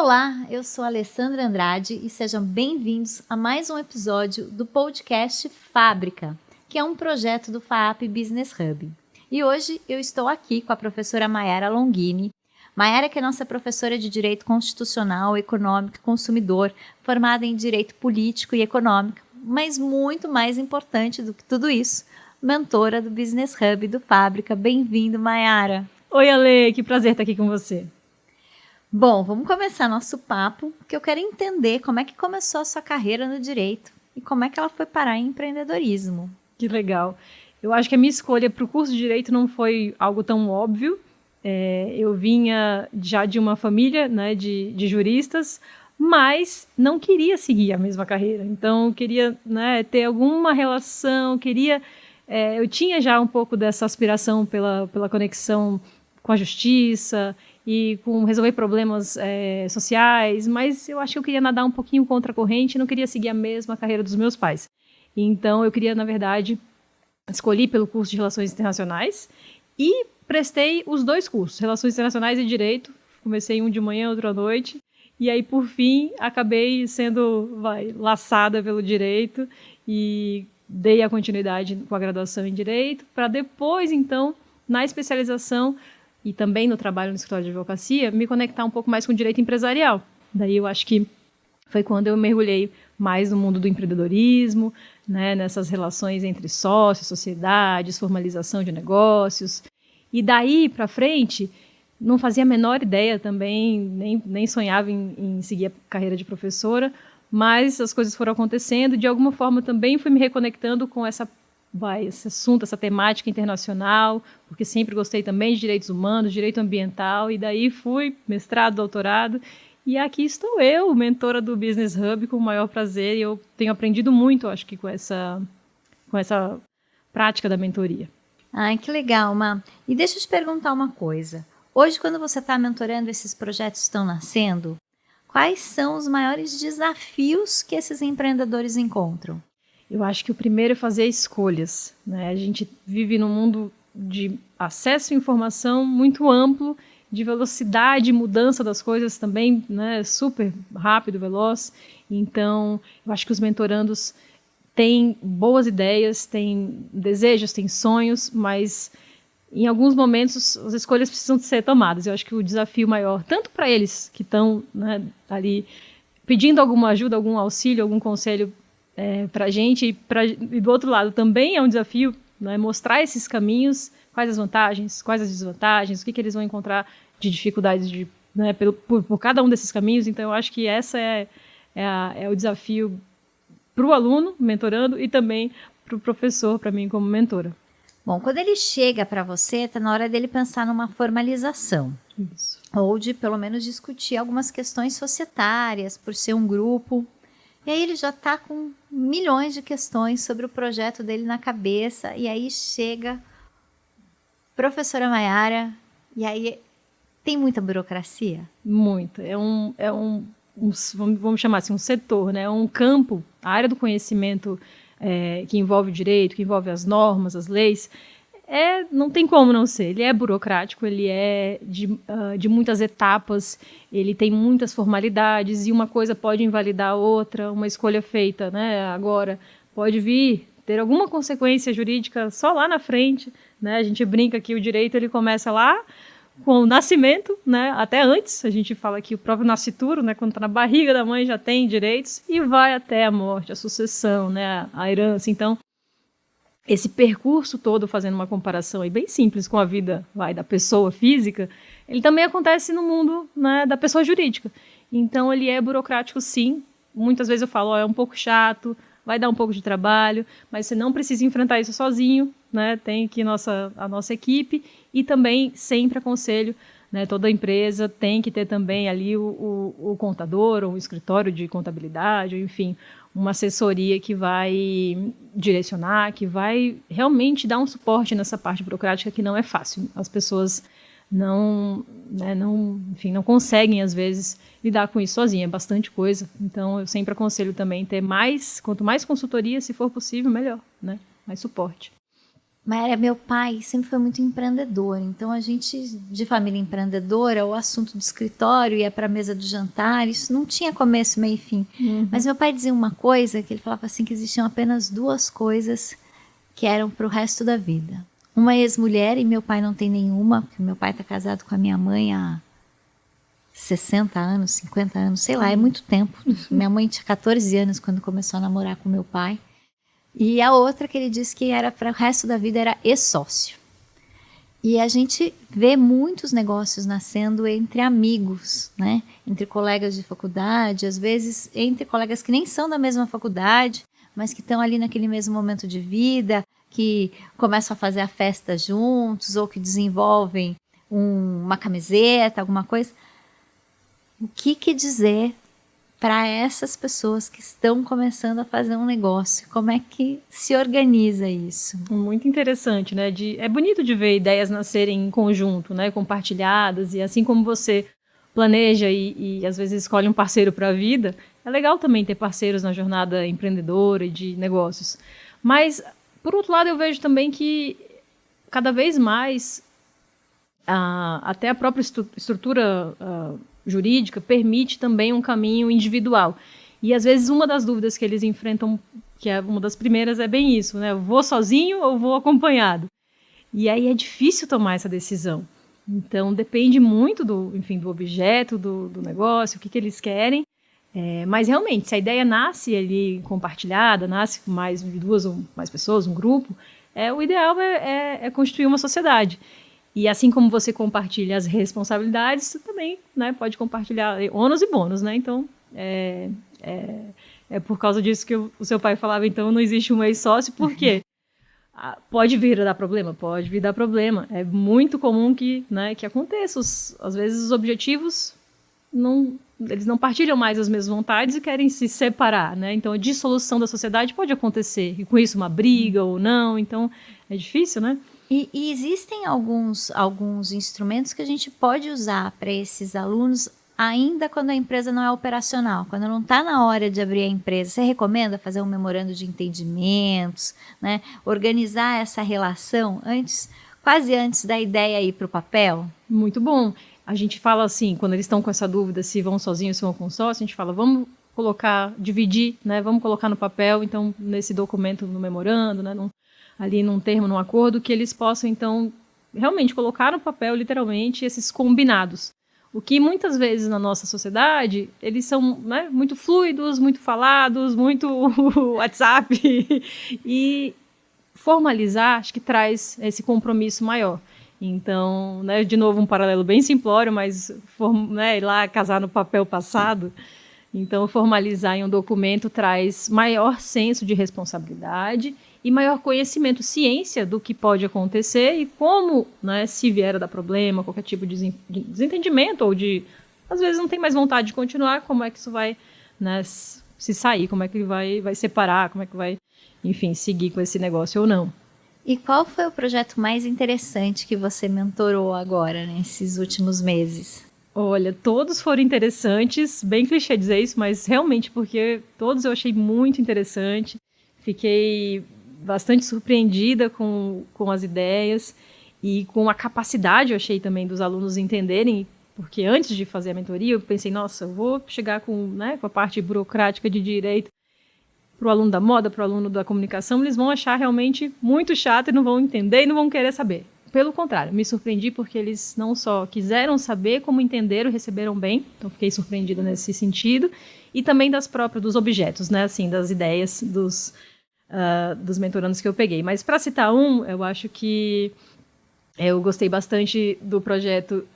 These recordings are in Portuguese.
Olá, eu sou Alessandra Andrade e sejam bem-vindos a mais um episódio do podcast Fábrica, que é um projeto do FAAP Business Hub. E hoje eu estou aqui com a professora Mayara Longini. Mayara, que é nossa professora de Direito Constitucional, Econômico e Consumidor, formada em Direito Político e Econômico, mas muito mais importante do que tudo isso, mentora do Business Hub do Fábrica. Bem-vindo, Mayara. Oi, Ale, que prazer estar aqui com você. Bom, vamos começar nosso papo, que eu quero entender como é que começou a sua carreira no direito e como é que ela foi parar em empreendedorismo. Que legal. Eu acho que a minha escolha para o curso de Direito não foi algo tão óbvio. Eu vinha já de uma família, né, de juristas, mas não queria seguir a mesma carreira. Então, eu queria, né, ter alguma relação, eu tinha já um pouco dessa aspiração pela conexão com a justiça e com resolver problemas sociais, mas eu acho que eu queria nadar um pouquinho contra a corrente e não queria seguir a mesma carreira dos meus pais. Então, eu queria, na verdade, escolhi pelo curso de Relações Internacionais e prestei os dois cursos, Relações Internacionais e Direito. Comecei um de manhã, outro à noite, e aí, por fim, acabei sendo laçada pelo Direito e dei a continuidade com a graduação em Direito, para depois, então, na especialização e também no trabalho no escritório de advocacia, me conectar um pouco mais com o direito empresarial. Daí eu acho que foi quando eu mergulhei mais no mundo do empreendedorismo, né, nessas relações entre sócios, sociedades, formalização de negócios. E daí para frente, não fazia a menor ideia também, nem sonhava em seguir a carreira de professora, mas as coisas foram acontecendo e de alguma forma também fui me reconectando com esse assunto, essa temática internacional, porque sempre gostei também de direitos humanos, direito ambiental, e daí fui mestrado, doutorado, e aqui estou eu, mentora do Business Hub, com o maior prazer, e eu tenho aprendido muito, acho que com essa prática da mentoria. Ai, que legal, Ma. E deixa eu te perguntar uma coisa. Hoje, quando você está mentorando esses projetos que estão nascendo, quais são os maiores desafios que esses empreendedores encontram? Eu acho que o primeiro é fazer escolhas, né? A gente vive num mundo de acesso à informação muito amplo, de velocidade, mudança das coisas também, né? Super rápido, veloz. Então, eu acho que os mentorandos têm boas ideias, têm desejos, têm sonhos, mas em alguns momentos as escolhas precisam ser tomadas. Eu acho que o desafio maior, tanto para eles que estão, né, ali pedindo alguma ajuda, algum auxílio, algum conselho para a gente, e do outro lado também é um desafio, né, mostrar esses caminhos, quais as vantagens, quais as desvantagens, o que eles vão encontrar de dificuldades né, por cada um desses caminhos. Então eu acho que essa é o desafio para o aluno, mentorando, e também para o professor, para mim como mentora. Bom, quando ele chega para você, está na hora dele pensar numa formalização. Isso. Ou de, pelo menos, discutir algumas questões societárias, por ser um grupo. E aí ele já está com milhões de questões sobre o projeto dele na cabeça. E aí chega professora Mayara, e aí tem muita burocracia? Muito. Vamos chamar assim, um setor, né? Um campo, a área do conhecimento que envolve o direito, que envolve as normas, as leis, não tem como não ser. Ele é burocrático, ele é de muitas etapas, ele tem muitas formalidades e uma coisa pode invalidar a outra, uma escolha feita, né, agora pode ter alguma consequência jurídica só lá na frente, né? A gente brinca que o direito ele começa lá com o nascimento, né? Até antes, a gente fala que o próprio nascituro, né? Quando está na barriga da mãe já tem direitos e vai até a morte, a sucessão, né? A herança. Então, esse percurso todo, fazendo uma comparação aí bem simples com a vida da pessoa física, ele também acontece no mundo, né, da pessoa jurídica. Então, ele é burocrático, sim. Muitas vezes eu falo, é um pouco chato, vai dar um pouco de trabalho, mas você não precisa enfrentar isso sozinho, né? Tem aqui a nossa equipe e também sempre aconselho, né, toda empresa tem que ter também ali o contador ou o escritório de contabilidade, ou enfim, uma assessoria que vai direcionar, que vai realmente dar um suporte nessa parte burocrática que não é fácil. As pessoas não conseguem, às vezes, lidar com isso sozinha, é bastante coisa. Então, eu sempre aconselho também ter quanto mais consultoria, se for possível, melhor, né? Mais suporte. Mas meu pai sempre foi muito empreendedor, então a gente, de família empreendedora, o assunto do escritório ia para a mesa do jantar, isso não tinha começo, meio e fim. Mas meu pai dizia uma coisa, que ele falava assim, que existiam apenas duas coisas que eram para o resto da vida. Uma ex-mulher, e meu pai não tem nenhuma, porque meu pai está casado com a minha mãe há 60 anos, 50 anos, sei lá, é muito tempo. Minha mãe tinha 14 anos quando começou a namorar com meu pai. E a outra que ele disse que era para o resto da vida era ex-sócio. E a gente vê muitos negócios nascendo entre amigos, né? Entre colegas de faculdade, às vezes entre colegas que nem são da mesma faculdade, mas que estão ali naquele mesmo momento de vida, que começam a fazer a festa juntos ou que desenvolvem uma camiseta, alguma coisa. O que dizer para essas pessoas que estão começando a fazer um negócio? Como é que se organiza isso? Muito interessante, né? É bonito de ver ideias nascerem em conjunto, né? Compartilhadas, e assim como você planeja e às vezes escolhe um parceiro para a vida, é legal também ter parceiros na jornada empreendedora e de negócios. Mas, por outro lado, eu vejo também que cada vez mais até a própria estrutura jurídica permite também um caminho individual. E às vezes uma das dúvidas que eles enfrentam, que é uma das primeiras, é bem isso, né? Eu vou sozinho ou vou acompanhado? E aí é difícil tomar essa decisão. Então depende muito do objeto, do negócio, o que eles querem. Mas realmente, se a ideia nasce ali compartilhada, nasce com mais de duas ou mais pessoas, um grupo, o ideal é constituir uma sociedade. E assim como você compartilha as responsabilidades, você também, né, pode compartilhar ônus e bônus, né? Então, é por causa disso que o seu pai falava, então não existe um ex-sócio, por quê? Pode vir a dar problema? Pode vir a dar problema. É muito comum que aconteça. Às vezes os objetivos, eles não partilham mais as mesmas vontades e querem se separar, né? Então a dissolução da sociedade pode acontecer, e com isso uma briga ou não, então é difícil, né? E existem alguns instrumentos que a gente pode usar para esses alunos ainda quando a empresa não é operacional, quando não está na hora de abrir a empresa. Você recomenda fazer um memorando de entendimentos, né? Organizar essa relação quase antes da ideia ir para o papel? Muito bom. A gente fala assim, quando eles estão com essa dúvida se vão sozinhos, se vão com sócio, a gente fala, vamos dividir, né? Vamos colocar no papel, então, nesse documento, no memorando, né? Ali num termo, num acordo, que eles possam, então, realmente colocar no papel, literalmente, esses combinados. O que muitas vezes na nossa sociedade, eles são, né, muito fluidos, muito falados, muito WhatsApp, e formalizar, acho que traz esse compromisso maior. Então, né, de novo, um paralelo bem simplório, mas ir lá casar no papel passado. Então, formalizar em um documento traz maior senso de responsabilidade e maior conhecimento, ciência do que pode acontecer e como, né, se vier a dar problema, qualquer tipo de desentendimento ou às vezes não tem mais vontade de continuar, como é que isso vai, né, se sair, como é que ele vai separar, como é que vai, enfim, seguir com esse negócio ou não. E qual foi o projeto mais interessante que você mentorou agora, nesses últimos meses? Olha, todos foram interessantes, bem clichê dizer isso, mas realmente, porque todos eu achei muito interessante. Fiquei bastante surpreendida com as ideias e com a capacidade, eu achei também, dos alunos entenderem, porque antes de fazer a mentoria, eu pensei, nossa, eu vou chegar com a parte burocrática de direito para o aluno da moda, para o aluno da comunicação, eles vão achar realmente muito chato e não vão entender e não vão querer saber. Pelo contrário, me surpreendi porque eles não só quiseram saber, como entenderam e receberam bem, então fiquei surpreendida nesse sentido, e também dos objetos, né, assim, das ideias dos mentorandos que eu peguei. Mas para citar eu acho que eu gostei bastante do projeto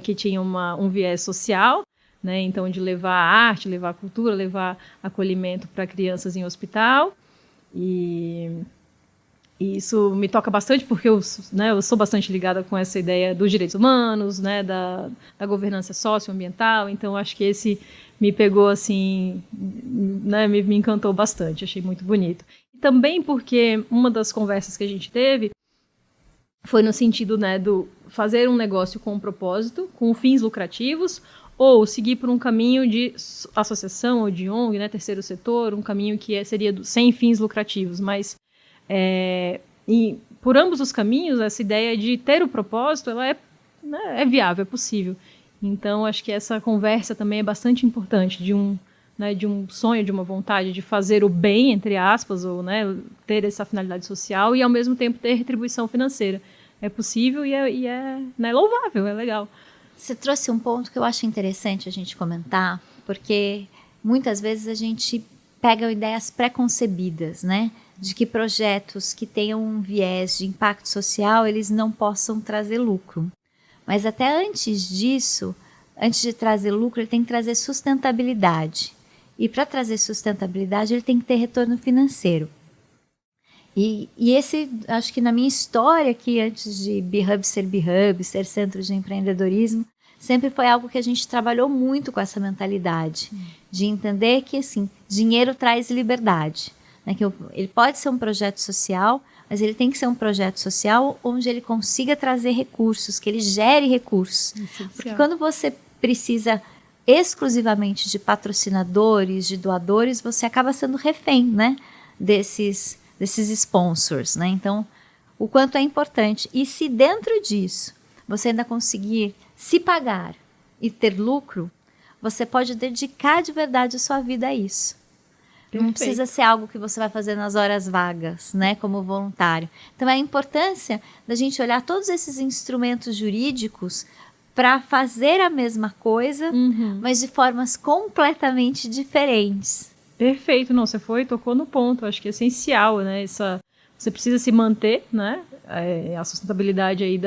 que tinha um viés social, né, então de levar a arte, levar a cultura, levar acolhimento para crianças em hospital, e isso me toca bastante porque eu sou bastante ligada com essa ideia dos direitos humanos, né, da governança socioambiental, então acho que esse me pegou assim, né, me encantou bastante, achei muito bonito. E também porque uma das conversas que a gente teve foi no sentido, né, do fazer um negócio com um propósito, com fins lucrativos, ou seguir por um caminho de associação ou de ONG, né, terceiro setor, um caminho que seria sem fins lucrativos, mas por ambos os caminhos, essa ideia de ter o propósito, ela é viável, é possível. Então, acho que essa conversa também é bastante importante, de um sonho, de uma vontade de fazer o bem, entre aspas, ou, né, ter essa finalidade social e, ao mesmo tempo, ter retribuição financeira. É possível e é louvável, é legal. Você trouxe um ponto que eu acho interessante a gente comentar, porque muitas vezes a gente pega ideias pré-concebidas, né? De que projetos que tenham um viés de impacto social, eles não possam trazer lucro. Mas até antes disso, antes de trazer lucro, ele tem que trazer sustentabilidade. E para trazer sustentabilidade, ele tem que ter retorno financeiro. E esse, acho que na minha história aqui, antes de BeHub, ser centro de empreendedorismo, sempre foi algo que a gente trabalhou muito com essa mentalidade, de entender que, assim, dinheiro traz liberdade. Né? Que ele pode ser um projeto social, mas ele tem que ser um projeto social onde ele consiga trazer recursos, que ele gere recursos. Porque quando você precisa exclusivamente de patrocinadores, de doadores, você acaba sendo refém, né? desses sponsors, né? Então, o quanto é importante. E se dentro disso você ainda conseguir se pagar e ter lucro, você pode dedicar de verdade a sua vida a isso. Perfeito. Não precisa ser algo que você vai fazer nas horas vagas, né, como voluntário. Então, é a importância da gente olhar todos esses instrumentos jurídicos para fazer a mesma coisa, mas de formas completamente diferentes. Perfeito, não, você tocou no ponto, acho que é essencial, né, você precisa se manter, né, a sustentabilidade aí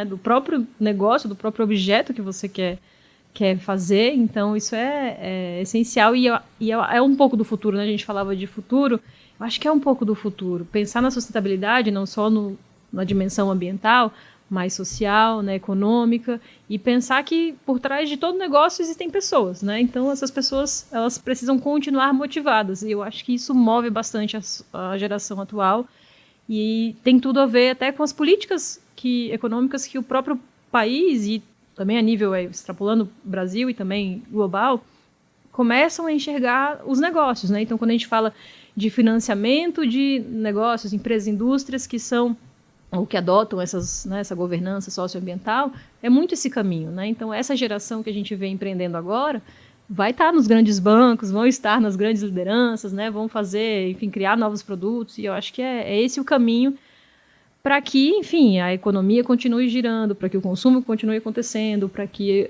do próprio negócio, do próprio objeto que você quer fazer, então isso é essencial e é um pouco do futuro, né, a gente falava de futuro, eu acho que é um pouco do futuro, pensar na sustentabilidade não só na dimensão ambiental, mais social, né, econômica, e pensar que por trás de todo negócio existem pessoas, né? Então essas pessoas elas precisam continuar motivadas, e eu acho que isso move bastante a geração atual, e tem tudo a ver até com as políticas econômicas que o próprio país, e também a nível, extrapolando Brasil e também global, começam a enxergar os negócios, né? Então quando a gente fala de financiamento de negócios, empresas, indústrias que são ou que adotam essa governança socioambiental, é muito esse caminho, né? Então, essa geração que a gente vê empreendendo agora vai estar nos grandes bancos, vão estar nas grandes lideranças, né? Vão fazer, enfim, criar novos produtos, e eu acho que é esse o caminho para que, enfim, a economia continue girando, para que o consumo continue acontecendo, para que,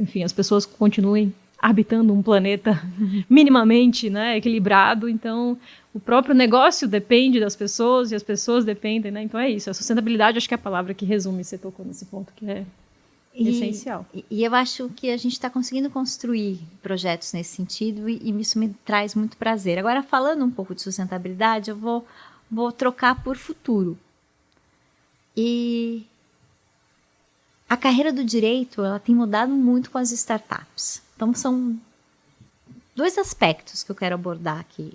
enfim, as pessoas continuem habitando um planeta minimamente, né, equilibrado. Então, o próprio negócio depende das pessoas e as pessoas dependem, né? Então é isso. A sustentabilidade, acho que é a palavra que resume, você tocou nesse ponto, que é essencial. E eu acho que a gente está conseguindo construir projetos nesse sentido e isso me traz muito prazer. Agora, falando um pouco de sustentabilidade, eu vou trocar por futuro. E a carreira do direito, ela tem mudado muito com as startups. Então, são dois aspectos que eu quero abordar aqui.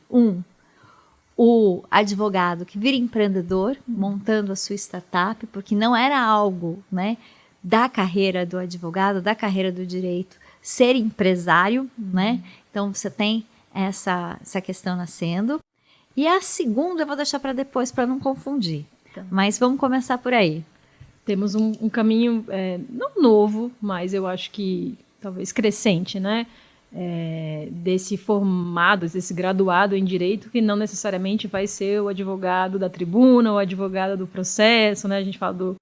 O advogado que vira empreendedor, montando a sua startup, porque não era algo, né, da carreira do advogado, da carreira do direito, ser empresário, né? Então, você tem essa questão nascendo. E a segunda eu vou deixar para depois, para não confundir. Então, mas vamos começar por aí. Temos um caminho, não novo, mas eu acho que talvez crescente, né? Desse formado, desse graduado em direito, que não necessariamente vai ser o advogado da tribuna, ou o advogado do processo, né? A gente fala do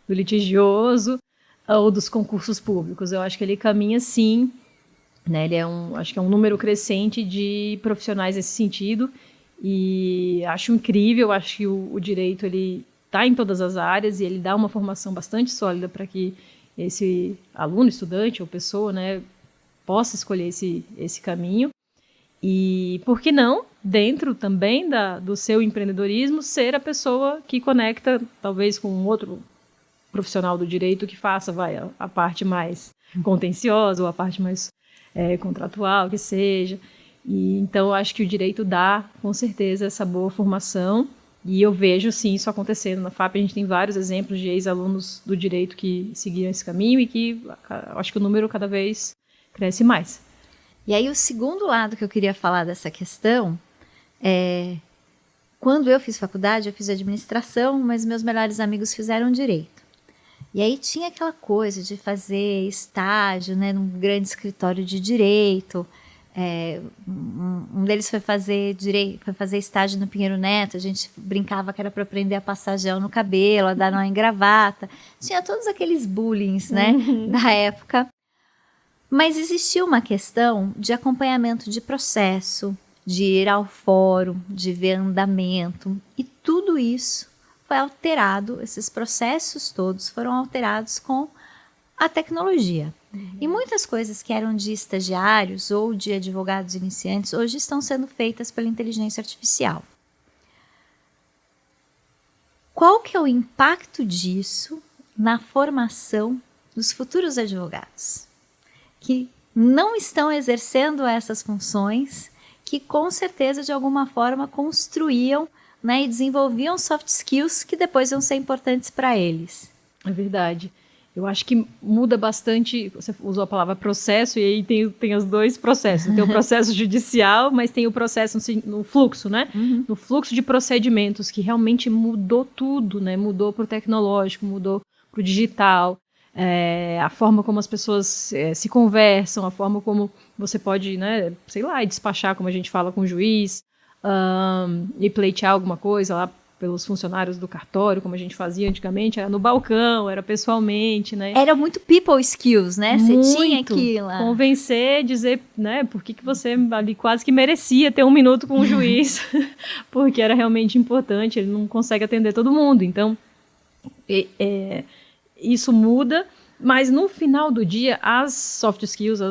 litigioso, ou dos concursos públicos. Eu acho que ele caminha sim, né? Acho que é um número crescente de profissionais nesse sentido, e acho incrível, acho que o direito ele está em todas as áreas e ele dá uma formação bastante sólida para que esse aluno, estudante ou pessoa, né, possa escolher esse caminho. E por que não, dentro também do seu empreendedorismo, ser a pessoa que conecta, talvez, com um outro profissional do direito que faça a parte mais contenciosa ou a parte mais contratual, que seja. E, então, acho que o direito dá, com certeza, essa boa formação. E eu vejo, sim, isso acontecendo na FAP. A gente tem vários exemplos de ex-alunos do direito que seguiram esse caminho e que acho que o número cada vez cresce mais. E aí o segundo lado que eu queria falar dessa questão é quando eu fiz faculdade, eu fiz administração, mas meus melhores amigos fizeram direito. E aí tinha aquela coisa de fazer estágio, né, num grande escritório de direito. Um deles foi fazer estágio no Pinheiro Neto. A gente brincava que era para aprender a passar gel no cabelo, a dar nó em gravata. Tinha todos aqueles bullying, né, da época. Mas existia uma questão de acompanhamento de processo, de ir ao fórum, de ver andamento, e tudo isso foi alterado, esses processos todos foram alterados com a tecnologia. E muitas coisas que eram de estagiários ou de advogados iniciantes hoje estão sendo feitas pela inteligência artificial. Qual que é o impacto disso na formação dos futuros advogados que não estão exercendo essas funções, que com certeza de alguma forma construíam, né, e desenvolviam soft skills que depois vão ser importantes para eles? É verdade. Eu acho que muda bastante. Você usou a palavra processo, e aí tem os dois processos. Tem o processo judicial, mas tem o processo no fluxo, né? No fluxo de procedimentos, que realmente mudou tudo, né? Mudou para o tecnológico, mudou para o digital. A forma como as pessoas se conversam, a forma como você pode, né, sei lá, despachar, como a gente fala com o juiz, e pleitear alguma coisa lá pelos funcionários do cartório, como a gente fazia antigamente, era no balcão, era pessoalmente, né? Era muito people skills, né? Você tinha que ir lá. Convencer, dizer, né, por que você ali quase que merecia ter 1 minuto com o juiz, porque era realmente importante, ele não consegue atender todo mundo. Então, isso muda, mas no final do dia, as soft skills,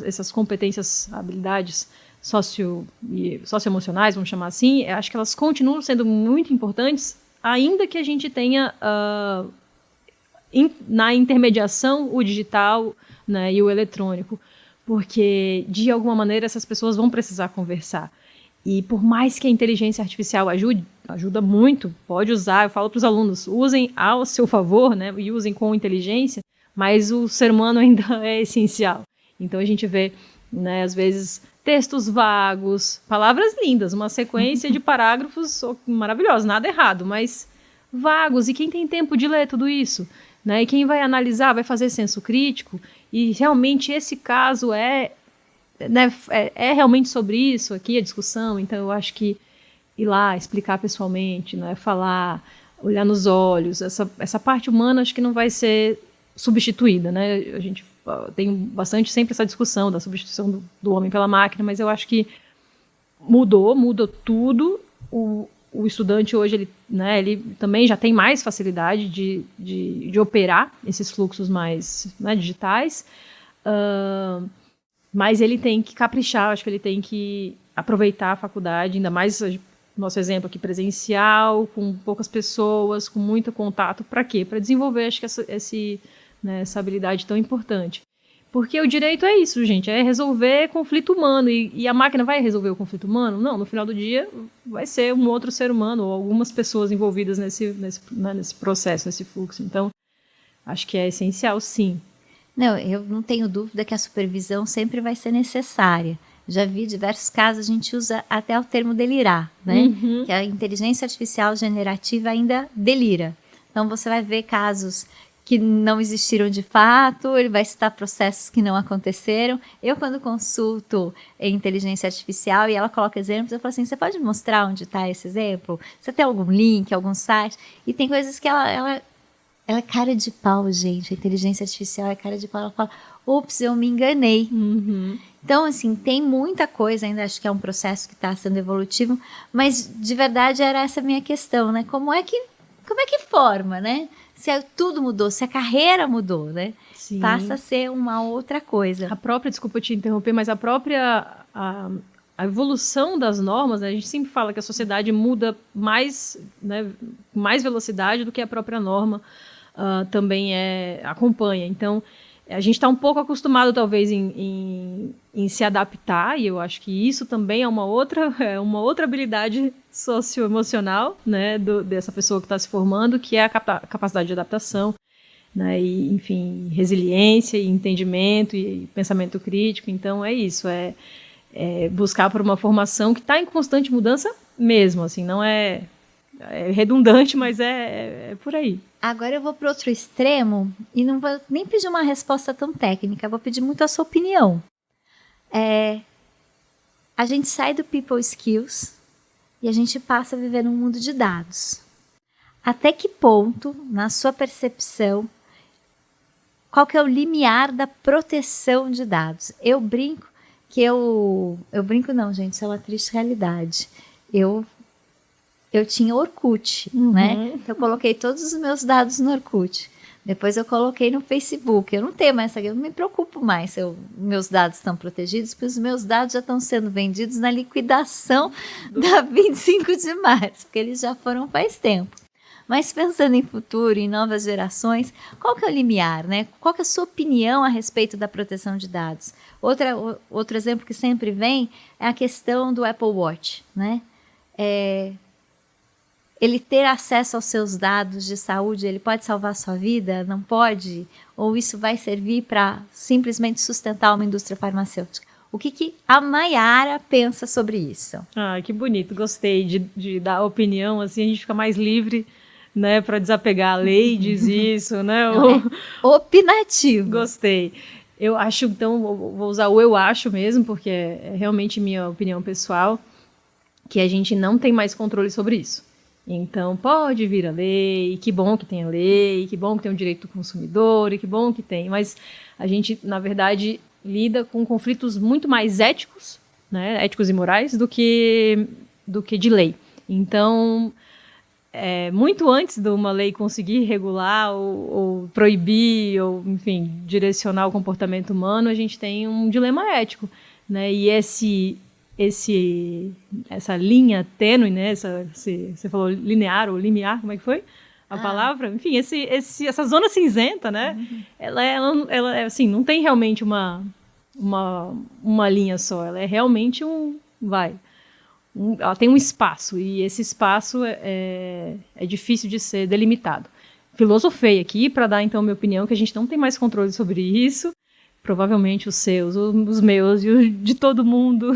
essas competências, habilidades socioemocionais, vamos chamar assim, acho que elas continuam sendo muito importantes, ainda que a gente tenha na intermediação o digital, né, e o eletrônico, porque de alguma maneira essas pessoas vão precisar conversar. E por mais que a inteligência artificial ajuda muito, pode usar, eu falo para os alunos, usem ao seu favor, né, e usem com inteligência, mas o ser humano ainda é essencial. Então a gente vê, né, às vezes, textos vagos, palavras lindas, uma sequência de parágrafos maravilhosos, nada errado, mas vagos. E quem tem tempo de ler tudo isso? Né? E quem vai analisar, vai fazer senso crítico, e realmente esse caso é realmente sobre isso aqui, a discussão. Então eu acho que ir lá, explicar pessoalmente, né, falar, olhar nos olhos, essa parte humana acho que não vai ser substituída, né? A gente tem bastante sempre essa discussão da substituição do homem pela máquina, mas eu acho que muda tudo. O estudante hoje, ele também já tem mais facilidade de operar esses fluxos mais, né, digitais, mas ele tem que caprichar, acho que ele tem que aproveitar a faculdade, ainda mais nosso exemplo aqui presencial, com poucas pessoas, com muito contato. Para quê? Para desenvolver, acho que essa habilidade tão importante. Porque o direito é isso, gente, é resolver conflito humano. E a máquina vai resolver o conflito humano? Não, no final do dia vai ser um outro ser humano ou algumas pessoas envolvidas nesse processo, nesse fluxo. Então, acho que é essencial, sim. Não, eu não tenho dúvida que a supervisão sempre vai ser necessária. Já vi diversos casos, a gente usa até o termo delirar, né? Que a inteligência artificial generativa ainda delira. Então, você vai ver casos que não existiram de fato, ele vai citar processos que não aconteceram. Eu, quando consulto a inteligência artificial e ela coloca exemplos, eu falo assim, você pode mostrar onde está esse exemplo? Você tem algum link, algum site? E tem coisas que ela é cara de pau, gente. A inteligência artificial é cara de pau. Ela fala, ups, eu me enganei. Então, assim, tem muita coisa ainda, acho que é um processo que está sendo evolutivo, mas de verdade era essa a minha questão, né? Como é que forma, né? Se tudo mudou, se a carreira mudou, né? Sim. Passa a ser uma outra coisa. Desculpa te interromper, mas a evolução das normas, né? A gente sempre fala que a sociedade muda mais, né, com mais velocidade do que a própria norma também acompanha. Então, a gente está um pouco acostumado, talvez, em se adaptar, e eu acho que isso também é uma outra habilidade socioemocional, né, dessa pessoa que está se formando, que é a capacidade de adaptação, né, e, enfim, resiliência, e entendimento, e pensamento crítico. Então, é isso, buscar por uma formação que está em constante mudança mesmo, assim, não é redundante, mas é por aí. Agora eu vou para outro extremo e não vou nem pedir uma resposta tão técnica, vou pedir muito a sua opinião. A gente sai do people skills e a gente passa a viver num mundo de dados. Até que ponto, na sua percepção, qual que é o limiar da proteção de dados? Eu brinco que eu brinco não, gente, isso é uma triste realidade. Eu tinha Orkut, né? Eu coloquei todos os meus dados no Orkut. Depois eu coloquei no Facebook. Eu não tenho mais essa, eu não me preocupo mais se meus dados estão protegidos, porque os meus dados já estão sendo vendidos na liquidação da 25 de março, porque eles já foram faz tempo. Mas pensando em futuro, em novas gerações, qual que é o limiar, né? Qual que é a sua opinião a respeito da proteção de dados? Outro exemplo que sempre vem é a questão do Apple Watch, né? Ele ter acesso aos seus dados de saúde, ele pode salvar a sua vida? Não pode? Ou isso vai servir para simplesmente sustentar uma indústria farmacêutica? O que a Mayara pensa sobre isso? Ah, que bonito, gostei de dar opinião, assim a gente fica mais livre, né, para desapegar. A lei diz isso, né? Não, opinativo. Gostei. Eu acho, então, vou usar o eu acho mesmo, porque é realmente minha opinião pessoal, que a gente não tem mais controle sobre isso. Então, pode vir a lei, que bom que tem a lei, que bom que tem o direito do consumidor, e que bom que tem, mas a gente, na verdade, lida com conflitos muito mais éticos, né, éticos e morais, do que de lei. Então, muito antes de uma lei conseguir regular ou proibir, ou, enfim, direcionar o comportamento humano, a gente tem um dilema ético, né, e essa linha tênue, né? Você falou linear ou limiar, como é que foi a palavra? Enfim, essa zona cinzenta, né? Ela assim, não tem realmente uma linha só. Ela é realmente ela tem um espaço, e esse espaço é difícil de ser delimitado. Filosofei aqui para dar, então, minha opinião, que a gente não tem mais controle sobre isso. Provavelmente os seus, os meus e os de todo mundo...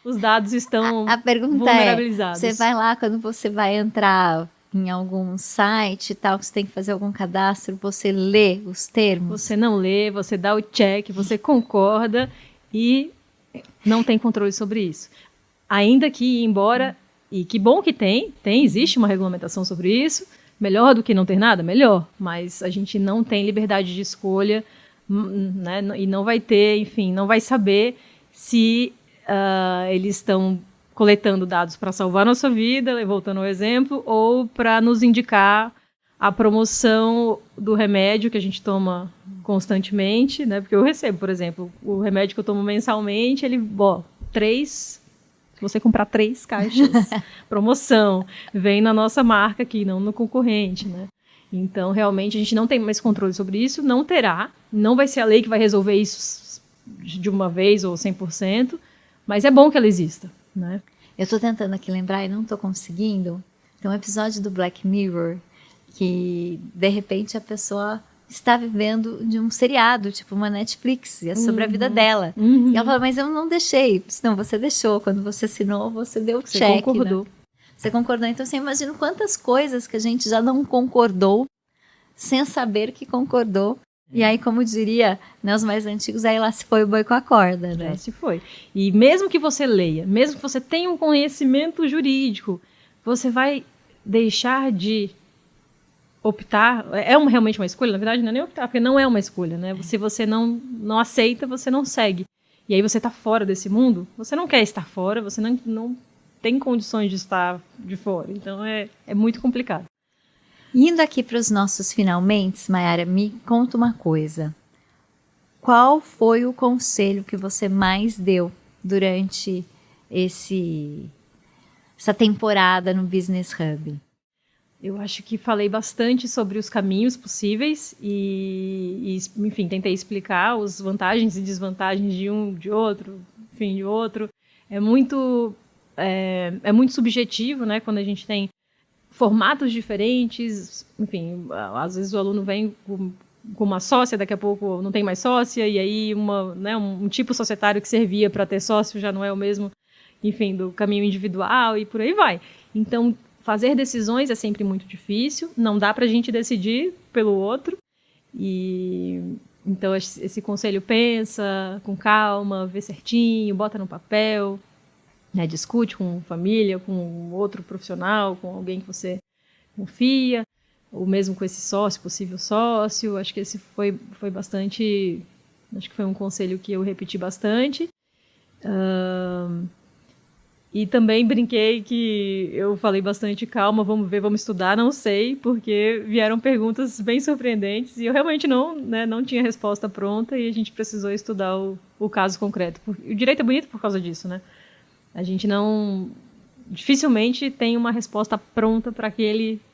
Os dados estão a pergunta vulnerabilizados. Você vai lá, quando você vai entrar em algum site e tal, que você tem que fazer algum cadastro, você lê os termos? Você não lê, você dá o check, você concorda e não tem controle sobre isso. Ainda que, embora, e que bom que existe uma regulamentação sobre isso, melhor do que não ter nada, melhor, mas a gente não tem liberdade de escolha, né, e não vai ter, enfim, não vai saber se... eles estão coletando dados para salvar a nossa vida, voltando ao exemplo, ou para nos indicar a promoção do remédio que a gente toma constantemente, né? Porque eu recebo, por exemplo, o remédio que eu tomo mensalmente, se você comprar 3 caixas, promoção, vem na nossa marca aqui, não no concorrente, né? Então, realmente, a gente não tem mais controle sobre isso, não terá, não vai ser a lei que vai resolver isso de uma vez ou 100%, mas é bom que ela exista, né? Eu estou tentando aqui lembrar e não estou conseguindo. Tem um episódio do Black Mirror que, de repente, a pessoa está vivendo de um seriado, tipo uma Netflix, e é sobre a vida dela. E ela fala, mas eu não deixei. Não, você deixou. Quando você assinou, você deu check. Você concordou. Né? Você concordou. Então, você imagina quantas coisas que a gente já não concordou sem saber que concordou. E aí, como diria, né, os mais antigos, aí lá se foi o boi com a corda, né? Lá se foi. E mesmo que você leia, mesmo que você tenha um conhecimento jurídico, você vai deixar de optar. Realmente uma escolha? Na verdade, não é nem optar, porque não é uma escolha, né? Se você não aceita, você não segue. E aí você está fora desse mundo, você não quer estar fora, você não tem condições de estar de fora. Então, é muito complicado. Indo aqui para os nossos finalmente, Mayara, me conta uma coisa. Qual foi o conselho que você mais deu durante essa temporada no Business Hub? Eu acho que falei bastante sobre os caminhos possíveis e enfim, tentei explicar as vantagens e desvantagens de um, de outro, enfim, de outro. É muito subjetivo, né, quando a gente tem formatos diferentes, enfim, às vezes o aluno vem com uma sócia, daqui a pouco não tem mais sócia, e aí um tipo societário que servia para ter sócio já não é o mesmo. enfim, do caminho individual e por aí vai. Então, fazer decisões é sempre muito difícil, não dá pra gente decidir pelo outro. E então esse conselho, pensa com calma, vê certinho, bota no papel, né, discute com família, com outro profissional, com alguém que você confia, ou mesmo com esse sócio, possível sócio. Acho que esse foi bastante, acho que foi um conselho que eu repeti bastante. E também brinquei que eu falei bastante, calma, vamos ver, vamos estudar, não sei, porque vieram perguntas bem surpreendentes e eu realmente não tinha resposta pronta e a gente precisou estudar o caso concreto. O direito é bonito por causa disso, né? A gente dificilmente tem uma resposta pronta para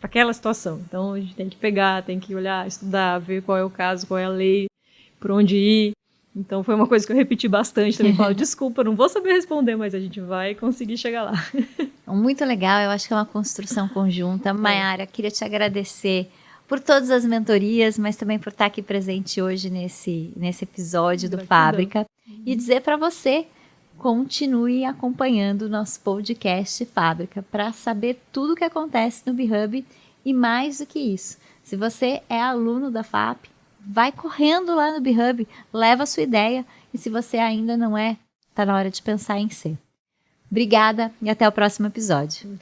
aquela situação. Então a gente tem que pegar, tem que olhar, estudar, ver qual é o caso, qual é a lei, por onde ir. Então foi uma coisa que eu repeti bastante também. Falo, desculpa, não vou saber responder, mas a gente vai conseguir chegar lá. Muito legal, eu acho que é uma construção conjunta. Mayara, queria te agradecer por todas as mentorias, mas também por estar aqui presente hoje nesse episódio do Fábrica. E dizer para você, continue acompanhando o nosso podcast Fábrica para saber tudo o que acontece no B-Hub e mais do que isso. Se você é aluno da FAP, vai correndo lá no B-Hub, leva a sua ideia e se você ainda não é, está na hora de pensar em ser. Obrigada e até o próximo episódio.